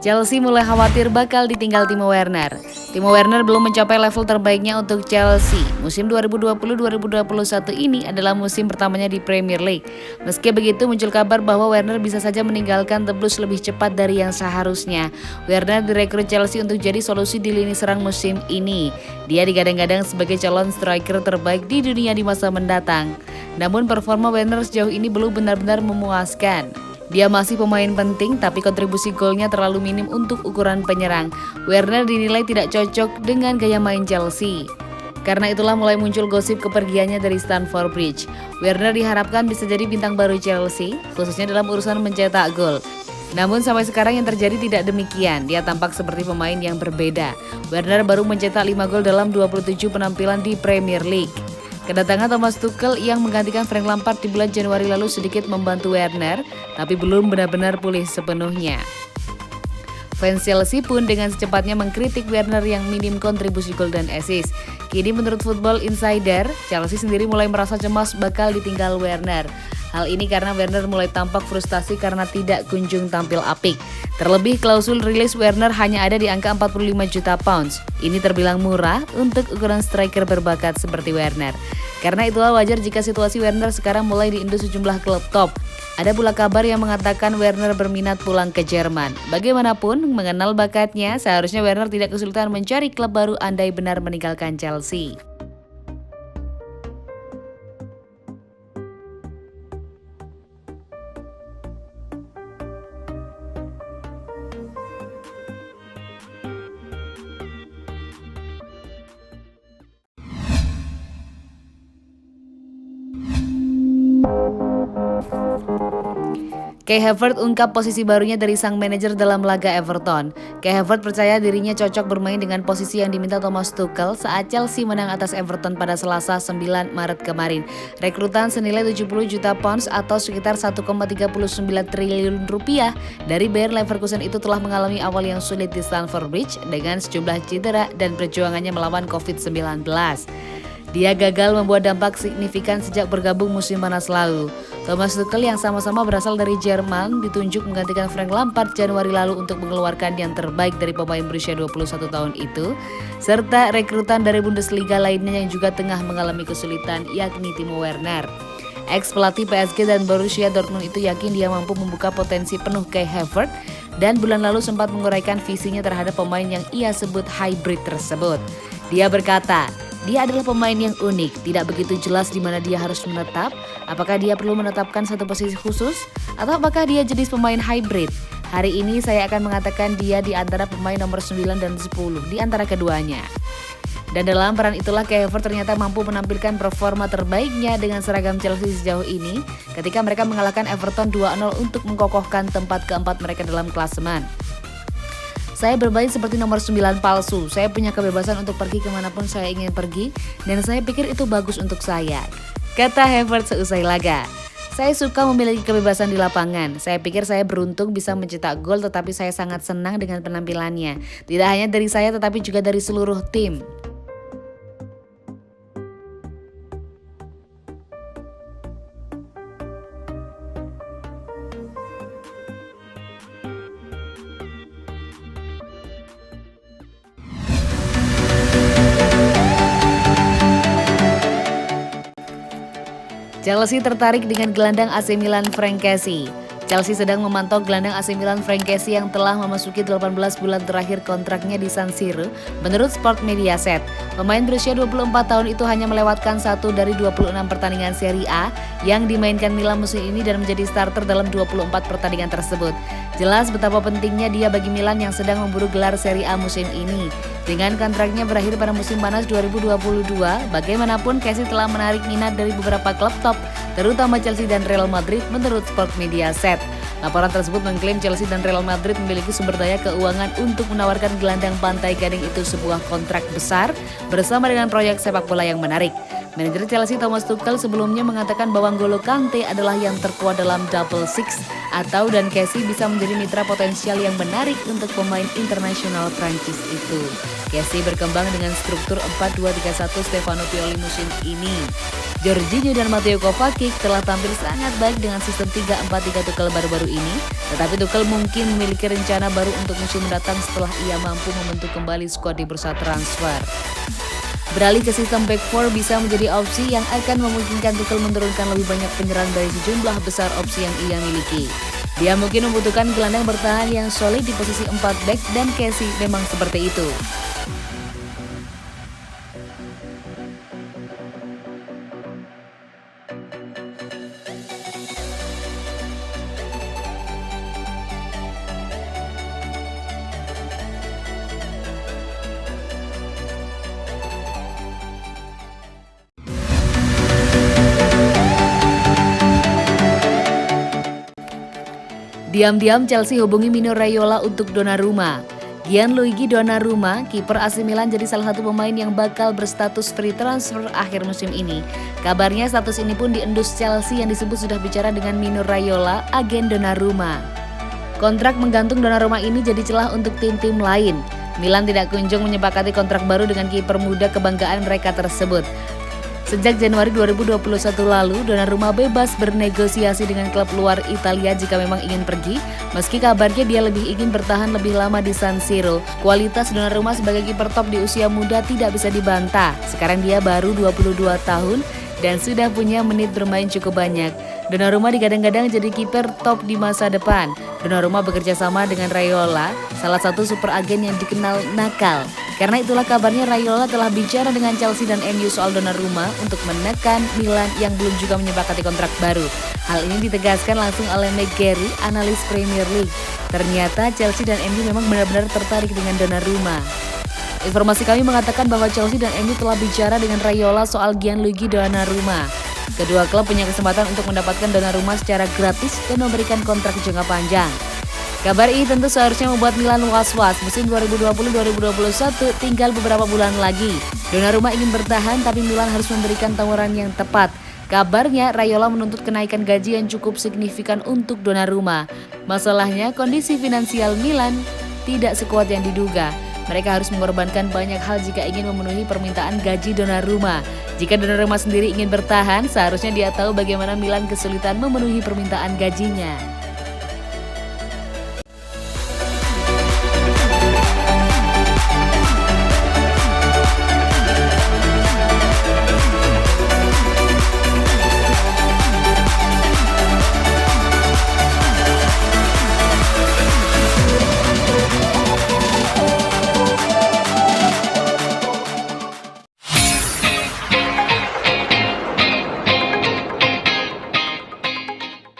Chelsea mulai khawatir bakal ditinggal Timo Werner. Timo Werner belum mencapai level terbaiknya untuk Chelsea. Musim 2020-2021 ini adalah musim pertamanya di Premier League. Meski begitu, muncul kabar bahwa Werner bisa saja meninggalkan The Blues lebih cepat dari yang seharusnya. Werner direkrut Chelsea untuk jadi solusi di lini serang musim ini. Dia digadang-gadang sebagai calon striker terbaik di dunia di masa mendatang. Namun performa Werner sejauh ini belum benar-benar memuaskan. Dia masih pemain penting, tapi kontribusi golnya terlalu minim untuk ukuran penyerang. Werner dinilai tidak cocok dengan gaya main Chelsea. Karena itulah mulai muncul gosip kepergiannya dari Stamford Bridge. Werner diharapkan bisa jadi bintang baru Chelsea, khususnya dalam urusan mencetak gol. Namun sampai sekarang yang terjadi tidak demikian. Dia tampak seperti pemain yang berbeda. Werner baru mencetak 5 gol dalam 27 penampilan di Premier League. Kedatangan Thomas Tuchel yang menggantikan Frank Lampard di bulan Januari lalu sedikit membantu Werner, tapi belum benar-benar pulih sepenuhnya. Fans Chelsea pun dengan secepatnya mengkritik Werner yang minim kontribusi gol dan assist. Kini menurut Football Insider, Chelsea sendiri mulai merasa cemas bakal ditinggal Werner. Hal ini karena Werner mulai tampak frustasi karena tidak kunjung tampil apik. Terlebih klausul rilis Werner hanya ada di angka 45 juta pounds. Ini terbilang murah untuk ukuran striker berbakat seperti Werner. Karena itulah wajar jika situasi Werner sekarang mulai diindu sejumlah klub top. Ada pula kabar yang mengatakan Werner berminat pulang ke Jerman. Bagaimanapun, mengenal bakatnya, seharusnya Werner tidak kesulitan mencari klub baru andai benar meninggalkan Chelsea. Kai Havertz ungkap posisi barunya dari sang manajer dalam laga Everton. Kai Havertz percaya dirinya cocok bermain dengan posisi yang diminta Thomas Tuchel saat Chelsea menang atas Everton pada Selasa 9 Maret kemarin. Rekrutan senilai 70 juta pounds atau sekitar 1,39 triliun rupiah dari Bayer Leverkusen itu telah mengalami awal yang sulit di Stamford Bridge dengan sejumlah cedera dan perjuangannya melawan COVID-19. Dia gagal membuat dampak signifikan sejak bergabung musim panas lalu. Thomas Tuchel yang sama-sama berasal dari Jerman ditunjuk menggantikan Frank Lampard Januari lalu untuk mengeluarkan yang terbaik dari pemain berusia 21 tahun itu, serta rekrutan dari Bundesliga lainnya yang juga tengah mengalami kesulitan, yakni Timo Werner. Ex-pelatih PSG dan Borussia Dortmund itu yakin dia mampu membuka potensi penuh Kai Havertz dan bulan lalu sempat menguraikan visinya terhadap pemain yang ia sebut hybrid tersebut. Dia berkata, dia adalah pemain yang unik, tidak begitu jelas di mana dia harus menetap, apakah dia perlu menetapkan satu posisi khusus, atau apakah dia jenis pemain hybrid. Hari ini saya akan mengatakan dia di antara pemain nomor 9 dan 10, di antara keduanya. Dan dalam peran itulah Kai Havertz ternyata mampu menampilkan performa terbaiknya dengan seragam Chelsea sejauh ini, ketika mereka mengalahkan Everton 2-0 untuk mengokohkan tempat keempat mereka dalam klasemen. Saya bermain seperti nomor 9 palsu, saya punya kebebasan untuk pergi kemanapun saya ingin pergi, dan saya pikir itu bagus untuk saya, kata Havertz seusai laga. Saya suka memiliki kebebasan di lapangan, saya pikir saya beruntung bisa mencetak gol tetapi saya sangat senang dengan penampilannya, tidak hanya dari saya tetapi juga dari seluruh tim. Chelsea tertarik dengan gelandang AC Milan Frank Kessie. Chelsea sedang memantau gelandang AC Milan Frank Kessie yang telah memasuki 18 bulan terakhir kontraknya di San Siro, menurut Sport Mediaset. Pemain berusia 24 tahun itu hanya melewatkan 1 dari 26 pertandingan Serie A yang dimainkan Milan musim ini dan menjadi starter dalam 24 pertandingan tersebut. Jelas betapa pentingnya dia bagi Milan yang sedang memburu gelar Serie A musim ini. Dengan kontraknya berakhir pada musim panas 2022, bagaimanapun Kessie telah menarik minat dari beberapa klub top, terutama Chelsea dan Real Madrid menurut Sport Mediaset. Laporan tersebut mengklaim Chelsea dan Real Madrid memiliki sumber daya keuangan untuk menawarkan gelandang Pantai Gading itu sebuah kontrak besar bersama dengan proyek sepak bola yang menarik. Manajer Chelsea Thomas Tuchel sebelumnya mengatakan bahwa N'Golo Kante adalah yang terkuat dalam double six atau dan Casey bisa menjadi mitra potensial yang menarik untuk pemain internasional Prancis itu. Casey berkembang dengan struktur 4-2-3-1 Stefano Pioli musim ini. Jorginho dan Mateo Kovacic telah tampil sangat baik dengan sistem 3-4-3 Tuchel baru-baru ini, tetapi Tuchel mungkin memiliki rencana baru untuk musim mendatang setelah ia mampu membentuk kembali skuad di bursa transfer. Beralih ke sistem back four bisa menjadi opsi yang akan memungkinkan Tuchel menurunkan lebih banyak penyerang dari sejumlah besar opsi yang ia miliki. Dia mungkin membutuhkan gelandang bertahan yang solid di posisi 4 back dan Casey memang seperti itu. Diam-diam Chelsea hubungi Mino Raiola untuk Donnarumma. Gianluigi Donnarumma, kiper AC Milan jadi salah satu pemain yang bakal berstatus free transfer akhir musim ini. Kabarnya status ini pun diendus Chelsea yang disebut sudah bicara dengan Mino Raiola, agen Donnarumma. Kontrak menggantung Donnarumma ini jadi celah untuk tim-tim lain. Milan tidak kunjung menyepakati kontrak baru dengan kiper muda kebanggaan mereka tersebut. Sejak Januari 2021 lalu, Donnarumma bebas bernegosiasi dengan klub luar Italia jika memang ingin pergi, meski kabarnya dia lebih ingin bertahan lebih lama di San Siro. Kualitas Donnarumma sebagai kiper top di usia muda tidak bisa dibantah. Sekarang dia baru 22 tahun dan sudah punya menit bermain cukup banyak. Donnarumma digadang-gadang jadi kiper top di masa depan. Donnarumma bekerja sama dengan Raiola, salah satu super agen yang dikenal nakal. Karena itulah kabarnya Raiola telah bicara dengan Chelsea dan MU soal Donnarumma untuk menekan Milan yang belum juga menyepakati kontrak baru. Hal ini ditegaskan langsung oleh McGarry, analis Premier League. Ternyata Chelsea dan MU memang benar-benar tertarik dengan Donnarumma. Informasi kami mengatakan bahwa Chelsea dan MU telah bicara dengan Raiola soal Gianluigi Donnarumma. Kedua klub punya kesempatan untuk mendapatkan Donnarumma secara gratis dan memberikan kontrak jangka panjang. Kabar ini tentu seharusnya membuat Milan was-was. Musim 2020-2021 tinggal beberapa bulan lagi. Donnarumma ingin bertahan tapi Milan harus memberikan tawaran yang tepat. Kabarnya Raiola menuntut kenaikan gaji yang cukup signifikan untuk Donnarumma. Masalahnya kondisi finansial Milan tidak sekuat yang diduga. Mereka harus mengorbankan banyak hal jika ingin memenuhi permintaan gaji Donnarumma. Jika Donnarumma sendiri ingin bertahan, seharusnya dia tahu bagaimana Milan kesulitan memenuhi permintaan gajinya.